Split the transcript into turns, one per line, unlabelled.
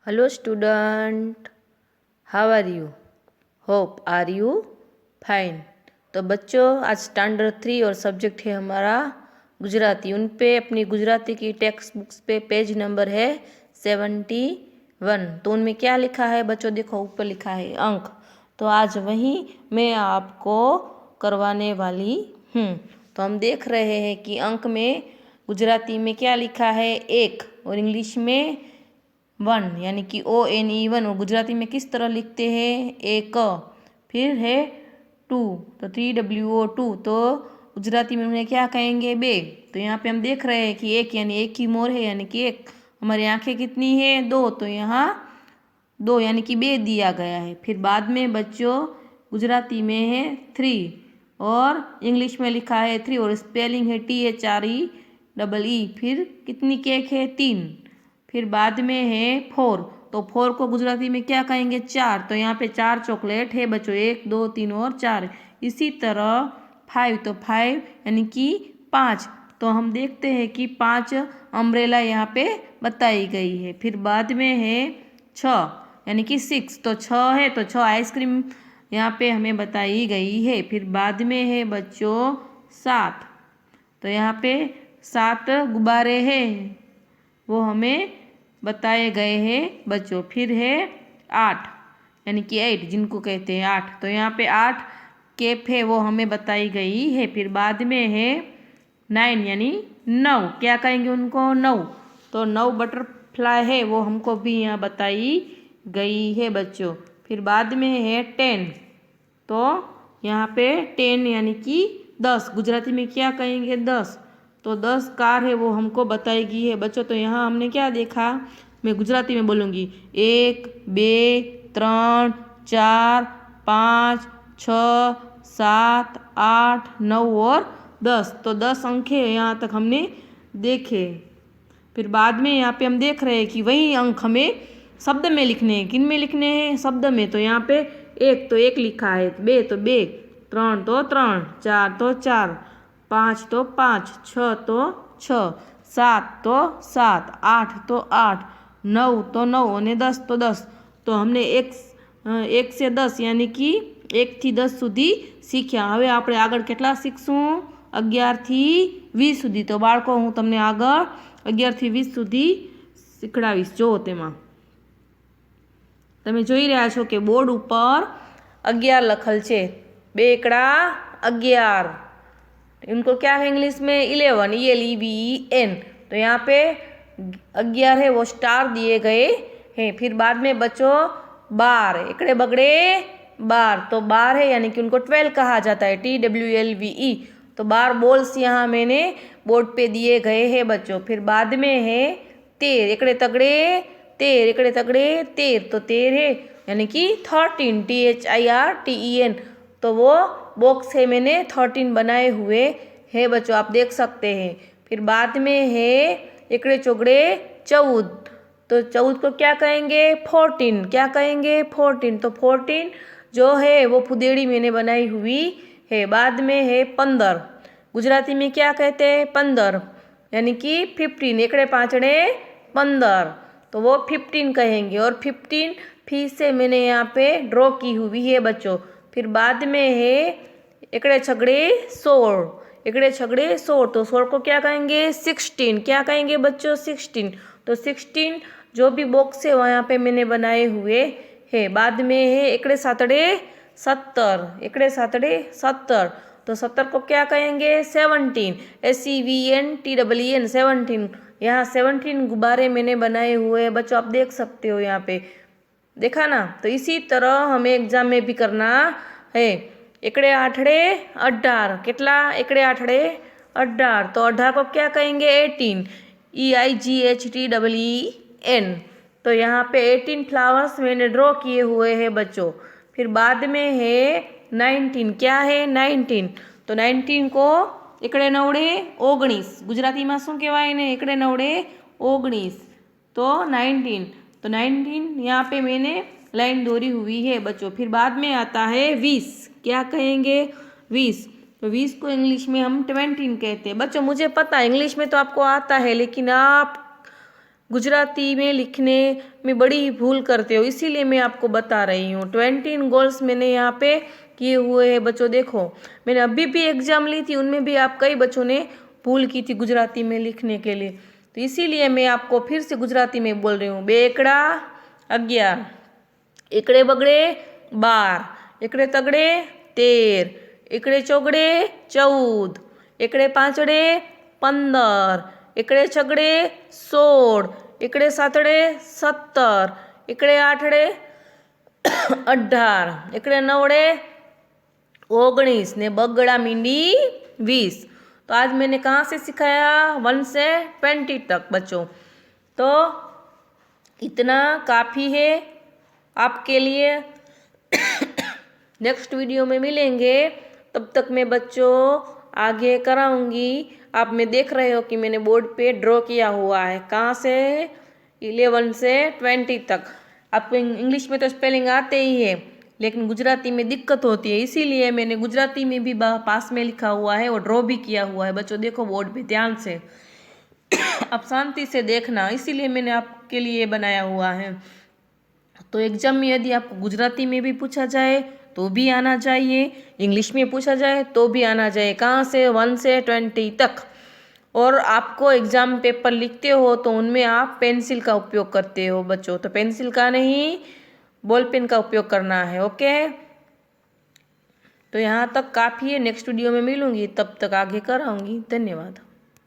Hello student, how are you? Hope are you fine. तो बच्चों, आज स्टैंडर्ड 3 और सब्जेक्ट है हमारा गुजराती। उन पे अपनी गुजराती की टेक्स्ट बुक्स पे पेज नंबर है 71। तो उनमें क्या लिखा है बच्चों? देखो ऊपर लिखा है अंक। तो आज वही मैं आपको करवाने वाली हूँ। तो हम देख रहे हैं कि अंक में गुजराती में क्या लिखा है, 1, और इंग्लिश में 1 यानी कि ONE 1। और गुजराती में किस तरह लिखते हैं? एक। फिर है 2 तो 3WO2। तो गुजराती में उन्हें क्या कहेंगे? बे। तो यहाँ पे हम देख रहे हैं कि एक यानी एक की मोर है, यानी कि एक। हमारी आंखें कितनी है? 2। तो यहाँ 2 यानी कि बे दिया गया है। फिर बाद में बच्चों गुजराती में है 3 और इंग्लिश में लिखा है 3 और स्पेलिंग है THREEE। फिर कितनी केक है? 3। फिर बाद में है 4। तो 4 को गुजराती में क्या कहेंगे? 4। तो यहाँ पे 4 चॉकलेट है बच्चों, 1 2 3 और 4। इसी तरह 5, तो 5 यानी कि 5। तो हम देखते हैं कि 5 अम्ब्रेला यहाँ पे बताई गई है। फिर बाद में है 6 यानी कि 6। तो 6 है तो 6 आइसक्रीम यहाँ पे हमें बताई गई है। फिर बाद में है बच्चों 7। तो यहाँ पे 7 गुब्बारे हैं, वो हमें बताए गए हैं बच्चों। फिर है 8 यानी कि 8 जिनको कहते हैं 8। तो यहाँ पे 8 केप है, वो हमें बताई गई है। फिर बाद में है 9 यानी 9। क्या कहेंगे उनको? 9। तो 9 बटरफ्लाई है, वो हमको भी यहाँ बताई गई है बच्चों। फिर बाद में है 10। तो यहाँ पे 10 यानी कि 10। गुजराती में क्या कहेंगे? 10। तो 10 कार है, वो हमको बताएगी है बच्चों। तो यहाँ हमने क्या देखा? मैं गुजराती में बोलूँगी 1 2 3 4 5 6 7 8 9 और 10। तो 10 अंक है, यहाँ तक हमने देखे। फिर बाद में यहाँ पे हम देख रहे हैं कि वही अंक हमें शब्द में लिखने हैं। किन में लिखने हैं? शब्द में। तो यहाँ पे 1 तो 1 लिखा है, 2 तो 2, 3 तो 3, 4 तो 4, 5 तो 5, 6 तो 6, 7 तो 7, 8 तो 8, 9 तो 9 और 10 तो 10। तो हमने 1 से 10 यानी कि 1 થી 10 સુધી શીખ્યા। હવે આપણે આગળ કેટલા શીખશું? 11 થી 20 સુધી। તો બાળકો હું તમને આગળ 11 થી 20 સુધી શીખડાવીશ। જો તેમાં તમે જોઈ રહ્યા છો કે બોર્ડ ઉપર 11 લખેલ છે। 2 એકડા 11। इनको क्या है इंग्लिश में? 11, ELEVEN। तो यहाँ पे 11 है, वो स्टार दिए गए हैं। फिर बाद में बच्चों 12 एकड़े बगड़े 12। तो 12 है यानी कि उनको 12 कहा जाता है, TWLVE। तो 12 बॉल्स यहाँ मैंने बोर्ड पे दिए गए हैं बच्चों। फिर बाद में है 13 एकड़े तगड़े 13 एकड़े तगड़े 13। तो 13 है यानी कि 13, THIRTEN। तो वो बॉक्स है, मैंने 13 बनाए हुए है बच्चों, आप देख सकते हैं। फिर बाद में है एकड़े चौगड़े 14। तो 14 को क्या कहेंगे? 14। क्या कहेंगे? 14। तो 14 जो है वो फुदेड़ी मैंने बनाई हुई है। बाद में है 15। गुजराती में क्या कहते हैं? 15 यानी कि 15 एकड़े पाँचड़े 15। तो वो 15 कहेंगे। और 15 फिर से मैंने यहाँ पे ड्रॉ की हुई है बच्चों। फिर बाद में है एकड़े छगड़े 16। एकड़े छगड़े 16। तो 16 को क्या कहेंगे? 16। क्या कहेंगे बच्चों? 16। तो 16 जो भी बॉक्स है वहाँ पे मैंने बनाए हुए है। बाद में है एकड़े सातड़े 70। एकड़े सातड़े 70। तो 70 को क्या कहेंगे? 17, SEVENTEEN 17। यहाँ 17 गुब्बारे मैंने बनाए हुए हैं बच्चों, आप देख सकते हो यहाँ पे। देखा ना? तो इसी तरह हमें एग्जाम में भी करना है। एकड़े आठड़े 18। कितना? एकड़े आठड़े 18। तो 18 को क्या कहेंगे? 18, EIGHTEEN। तो यहाँ पे 18 फ्लावर्स मैंने ड्रॉ किए हुए हैं बच्चों। फिर बाद में है 19। क्या है? 19। तो 19 को एकड़े नवड़े 19। गुजराती में शू कहवाय ने? एकड़े नवड़े 19। तो 19। तो 19 यहाँ पे मैंने लाइन दौरी हुई है बच्चों। फिर बाद में आता है 20। क्या कहेंगे? 20। तो 20 को इंग्लिश में हम 20 कहते हैं बच्चों। मुझे पता है इंग्लिश में तो आपको आता है, लेकिन आप गुजराती में लिखने में बड़ी भूल करते हो, इसीलिए मैं आपको बता रही हूँ। 20 गोल्स मैंने यहाँ पे किए हुए हैं बच्चों। देखो मैंने अभी भी एग्जाम ली थी, उनमें भी आप कई बच्चों ने भूल की थी गुजराती में लिखने के लिए, तो इसीलिए मैं आपको फिर से गुजराती में बोल रही हूँ। 2 एकड़ा 11, एकड़े बगड़े 12, एकड़े तगड़े 13, एकड़े चौगड़े 14, एकड़े पांचड़े 15, एकड़े छगड़े 16, एकड़े सातड़े 17, एकड़े आठड़े 18, एकड़े नवड़े 19 ने बगड़ा मींडी 20। तो आज मैंने कहाँ से सिखाया? 1 से 20 तक बच्चों। तो इतना काफ़ी है आपके लिए। नेक्स्ट वीडियो में मिलेंगे, तब तक मैं बच्चों आगे कराऊंगी। आप में देख रहे हो कि मैंने बोर्ड पे ड्रॉ किया हुआ है, कहाँ से 11 से 20 तक। आपको इंग्लिश में तो स्पेलिंग आते ही है, लेकिन गुजराती में दिक्कत होती है, इसीलिए मैंने गुजराती में भी पास में लिखा हुआ है और ड्रॉ भी किया हुआ है। बच्चों देखो बोर्ड पे ध्यान से, आप शांति से देखना, इसीलिए मैंने आपके लिए बनाया हुआ है। तो एग्जाम में यदि आपको गुजराती में भी पूछा जाए तो भी आना चाहिए, इंग्लिश में पूछा जाए तो भी आना चाहिए। कहाँ से? 1 से 20 तक। और आपको एग्जाम पेपर लिखते हो तो उनमें आप पेंसिल का उपयोग करते हो बच्चों, तो पेंसिल का नहीं बॉल पेन का उपयोग करना है। ओके, तो यहाँ तक काफ़ी है। नेक्स्ट वीडियो में मिलूंगी, तब तक आगे कराऊंगी। धन्यवाद।